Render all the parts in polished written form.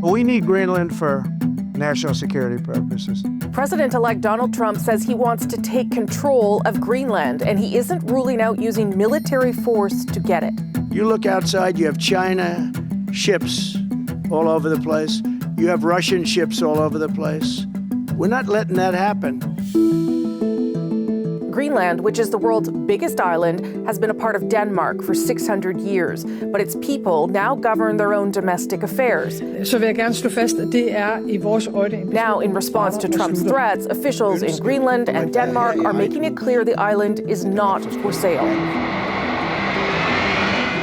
We need Greenland for national security purposes. President-elect Donald Trump says he wants to take control of Greenland, and he isn't ruling out using military force to get it. You look outside, you have China ships all over the place. You have Russian ships all over the place. We're not letting that happen. Greenland, which is the world's biggest island, has been a part of Denmark for 600 years, but its people now govern their own domestic affairs. Så vil jeg gerne slå fast, at det I vores øjne. Now, in response to Trump's threats, officials in Greenland and Denmark are making it clear the island is not for sale.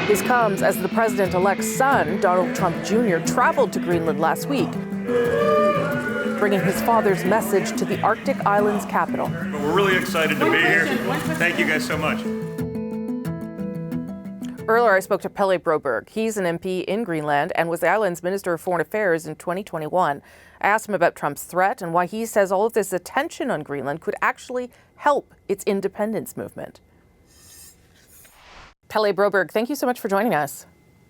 This comes as the president-elect's son, Donald Trump Jr., traveled to Greenland last week, bringing his father's message to the Arctic island's capital. We're really excited to be here. Thank you guys so much. Earlier, I spoke to Pele Broberg. He's an MP in Greenland and was the island's Minister of Foreign Affairs in 2021. I asked him about Trump's threat and why he says all of this attention on Greenland could actually help its independence movement. Pele Broberg, thank you so much for joining us.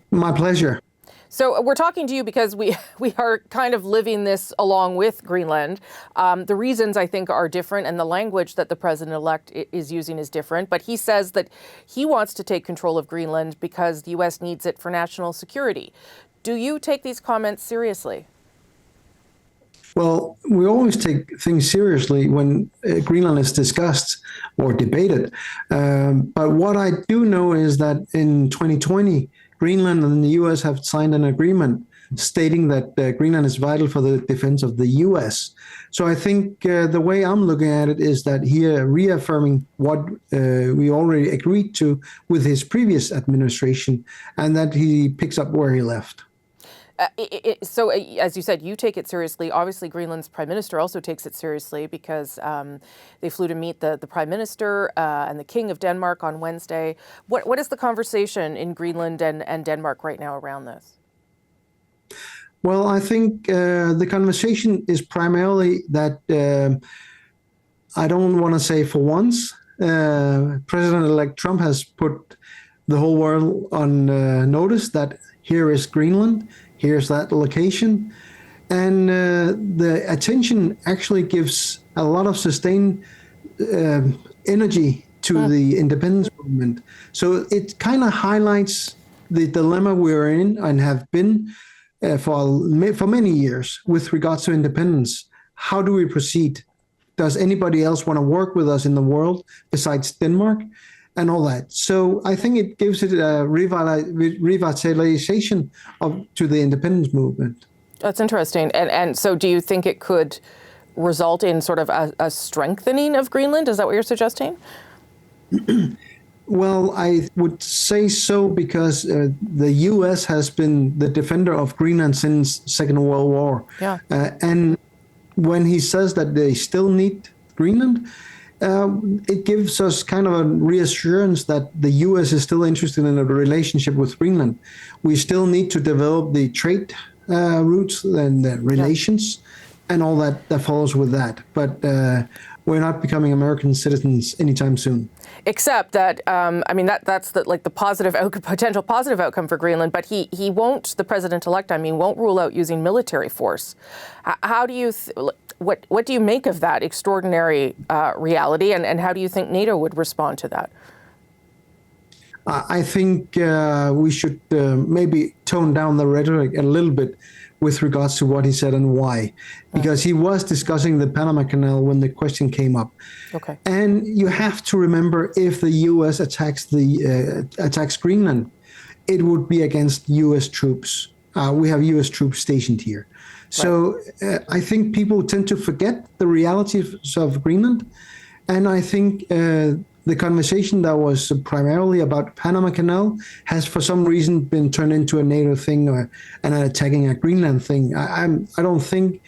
My pleasure. So we're talking to you because we are kind of living this along with Greenland. The reasons, I think, are different, and the language that the president-elect is using is different. But he says that he wants to take control of Greenland because the U.S. needs it for national security. Do you take these comments seriously? Well, we always take things seriously when Greenland is discussed or debated. But what I do know is that in 2020, Greenland and the U.S. have signed an agreement stating that Greenland is vital for the defense of the U.S. So I think the way I'm looking at it is that he reaffirming what we already agreed to with his previous administration, and that he picks up where he left. So, as you said, you take it seriously. Obviously, Greenland's prime minister also takes it seriously because they flew to meet the prime minister and the king of Denmark on Wednesday. What is the conversation in Greenland and Denmark right now around this? Well, I think the conversation is primarily that I don't want to say for once, President-elect Trump has put the whole world on notice that here is Greenland. Here's that location. And the attention actually gives a lot of sustained energy to the independence movement. So it kind of highlights the dilemma we're in and have been for many years with regards to independence. How do we proceed? Does anybody else want to work with us in the world besides Denmark? And all that. So I think it gives it a revitalization to the independence movement. That's interesting. And so do you think it could result in sort of a strengthening of Greenland? Is that what you're suggesting? Well, I would say so because the U.S. has been the defender of Greenland since Second World War. Yeah. And when he says that they still need Greenland, it gives us kind of a reassurance that the U.S. is still interested in a relationship with Greenland. We still need to develop the trade routes and the relations and all that follows with that. But we're not becoming American citizens anytime soon. Except that, that's the potential positive outcome for Greenland. But he won't, the president-elect, won't rule out using military force. How do you? What do you make of that extraordinary reality, and how do you think NATO would respond to that? I think we should maybe tone down the rhetoric a little bit with regards to what he said and why, because he was discussing the Panama Canal when the question came up. Okay. And you have to remember, if the U.S. attacks Greenland, it would be against U.S. troops. We have U.S. troops stationed here. So I think people tend to forget the realities of Greenland. And I think the conversation that was primarily about Panama Canal has for some reason been turned into a NATO thing or an attacking a Greenland thing. I don't think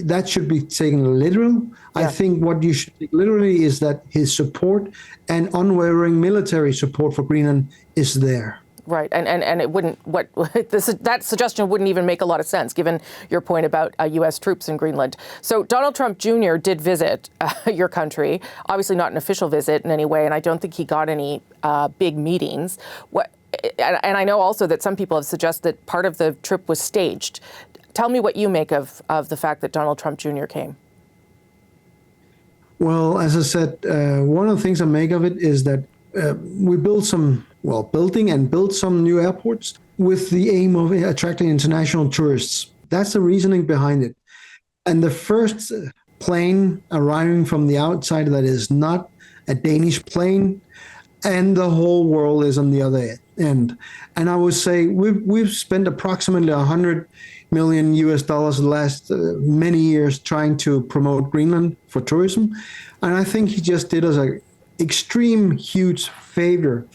that should be taken literal. Yeah. I think what you should take literally is that his support and unwavering military support for Greenland is there. Right, and it wouldn't. That suggestion wouldn't even make a lot of sense, given your point about U.S. troops in Greenland. So Donald Trump Jr. did visit your country, obviously not an official visit in any way, and I don't think he got any big meetings. And I know also that some people have suggested that part of the trip was staged. tell me what you make of the fact that Donald Trump Jr. came. Well, as I said, one of the things I make of it is that we built some new airports with the aim of attracting international tourists. That's the reasoning behind it. And the first plane arriving from the outside that is not a Danish plane, and the whole world is on the other end. And I would say we've spent approximately $100 million the last many years trying to promote Greenland for tourism. And I think he just did us an extreme huge favor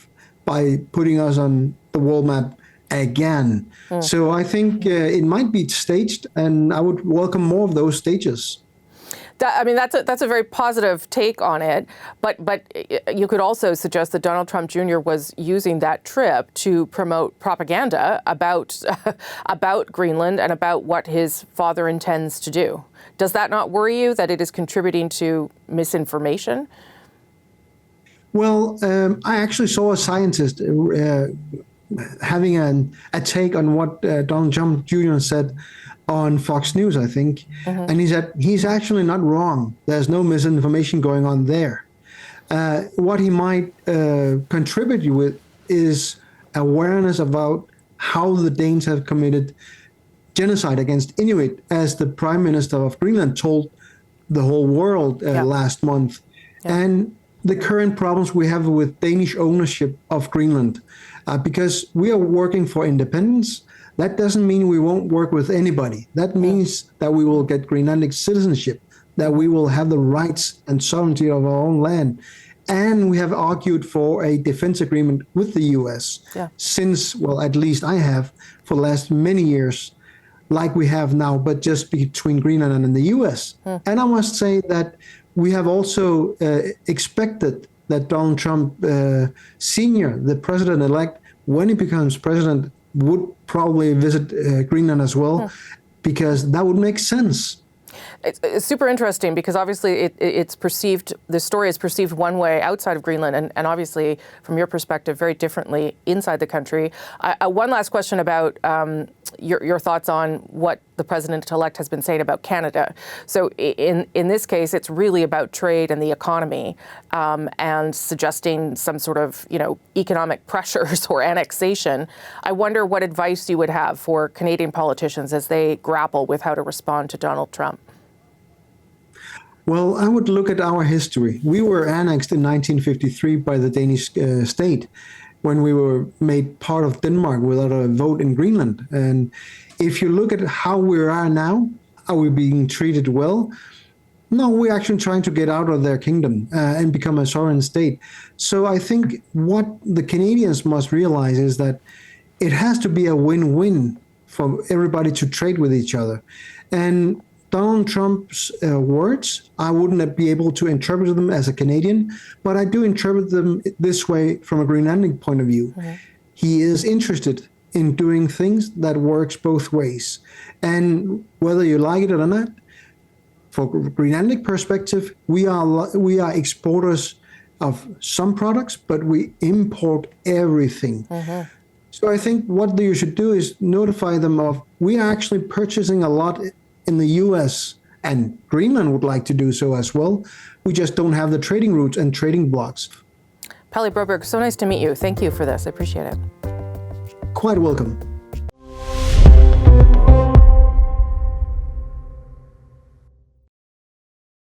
by putting us on the world map again. So I think it might be staged, and I would welcome more of those stages. That's a very positive take on it, but you could also suggest that Donald Trump Jr. was using that trip to promote propaganda about Greenland and about what his father intends to do. Does that not worry you that it is contributing to misinformation? Well, I actually saw a scientist having a take on what Donald Trump Jr. said on Fox News, I think. And he said he's actually not wrong. There's no misinformation going on there. What he might contribute with is awareness about how the Danes have committed genocide against Inuit, as the Prime Minister of Greenland told the whole world last month. And the current problems we have with Danish ownership of Greenland, because we are working for independence. That doesn't mean we won't work with anybody. That means that we will get Greenlandic citizenship, that we will have the rights and sovereignty of our own land. And we have argued for a defense agreement with the U.S. Since, well, at least I have, for the last many years, like we have now, but just between Greenland and the U.S. And I must say that we have also expected that Donald Trump Sr., the president-elect, when he becomes president, would probably visit Greenland as well, because that would make sense. It's super interesting because obviously it's perceived, the story is perceived one way outside of Greenland and obviously from your perspective very differently inside the country. One last question about your thoughts on what the president-elect has been saying about Canada. So in this case, it's really about trade and the economy and suggesting some sort of, economic pressures or annexation. I wonder what advice you would have for Canadian politicians as they grapple with how to respond to Donald Trump. Well, I would look at our history. We were annexed in 1953 by the Danish state when we were made part of Denmark without a vote in Greenland. And if you look at how we are now, are we being treated well? No, we're actually trying to get out of their kingdom and become a sovereign state. So I think what the Canadians must realize is that it has to be a win-win for everybody to trade with each other. And Donald Trump's words, I wouldn't be able to interpret them as a Canadian, but I do interpret them this way from a Greenlandic point of view. He is interested in doing things that works both ways. And whether you like it or not, for Greenlandic perspective, we are exporters of some products, but we import everything. So I think what you should do is notify them of, we are actually purchasing a lot in the U.S., and Greenland would like to do so as well. We just don't have the trading routes and trading blocks. Pele Broberg, so nice to meet you. Thank you for this. I appreciate it. Quite welcome.